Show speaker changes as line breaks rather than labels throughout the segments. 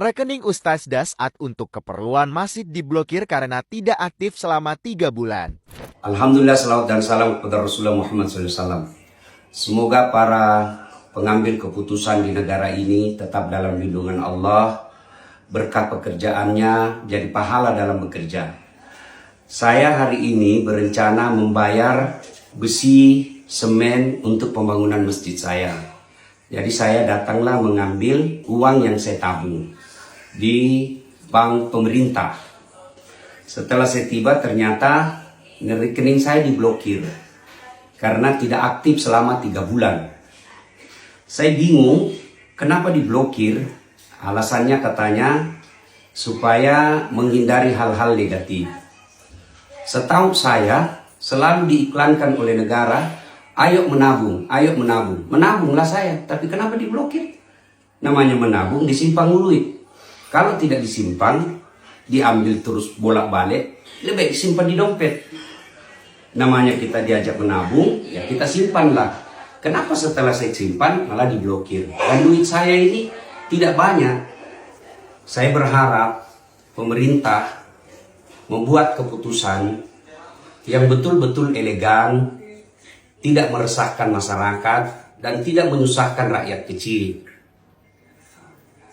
Rekening Ustaz Dasat untuk keperluan masjid diblokir karena tidak aktif selama 3 bulan.
Alhamdulillah, salawat dan salam kepada Rasulullah Muhammad SAW. Semoga para pengambil keputusan di negara ini tetap dalam lindungan Allah, berkat pekerjaannya jadi pahala dalam bekerja. Saya hari ini berencana membayar besi, semen untuk pembangunan masjid saya. Jadi saya datanglah mengambil uang yang saya tabung di bank pemerintah. Setelah saya tiba ternyata rekening saya diblokir karena tidak aktif selama 3 bulan. Saya bingung kenapa diblokir. Alasannya katanya supaya menghindari hal-hal negatif. Setahu saya selalu diiklankan oleh negara, ayo menabung, ayo menabung. Menabunglah saya, tapi kenapa diblokir? Namanya menabung, disimpan duit. Kalau tidak disimpan, diambil terus bolak-balik, lebih baik simpan di dompet. Namanya kita diajak menabung, ya kita simpanlah. Kenapa setelah saya simpan malah diblokir? Dan duit saya ini tidak banyak. Saya berharap pemerintah membuat keputusan yang betul-betul elegan, tidak meresahkan masyarakat, dan tidak menyusahkan rakyat kecil.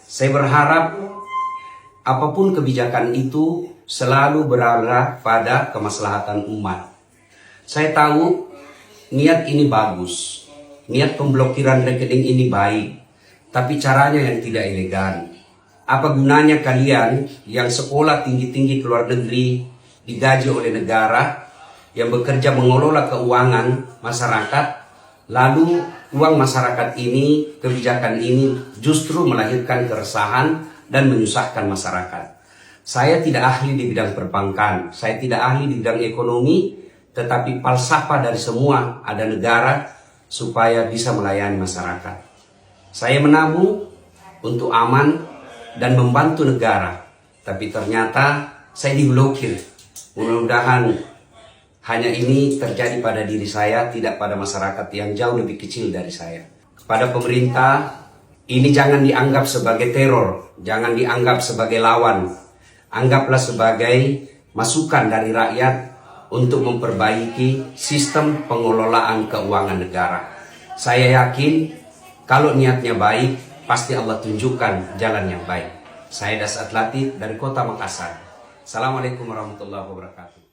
Saya berharap apapun kebijakan itu selalu berarah pada kemaslahatan umat. Saya tahu niat ini bagus, niat pemblokiran rekening ini baik, tapi caranya yang tidak elegan. Apa gunanya kalian yang sekolah tinggi-tinggi ke luar negeri, digaji oleh negara, yang bekerja mengelola keuangan masyarakat, lalu uang masyarakat ini, kebijakan ini justru melahirkan keresahan dan menyusahkan masyarakat. Saya tidak ahli di bidang perbankan, saya tidak ahli di bidang ekonomi, tetapi falsafah dari semua ada negara supaya bisa melayani masyarakat. Saya menabung untuk aman dan membantu negara, tapi ternyata saya diblokir. Mudah-mudahan hanya ini terjadi pada diri saya, tidak pada masyarakat yang jauh lebih kecil dari saya. Kepada pemerintah, ini jangan dianggap sebagai teror, jangan dianggap sebagai lawan. Anggaplah sebagai masukan dari rakyat untuk memperbaiki sistem pengelolaan keuangan negara. Saya yakin kalau niatnya baik, pasti Allah tunjukkan jalan yang baik. Saya Dasat Latif dari Kota Makassar. Assalamualaikum warahmatullahi wabarakatuh.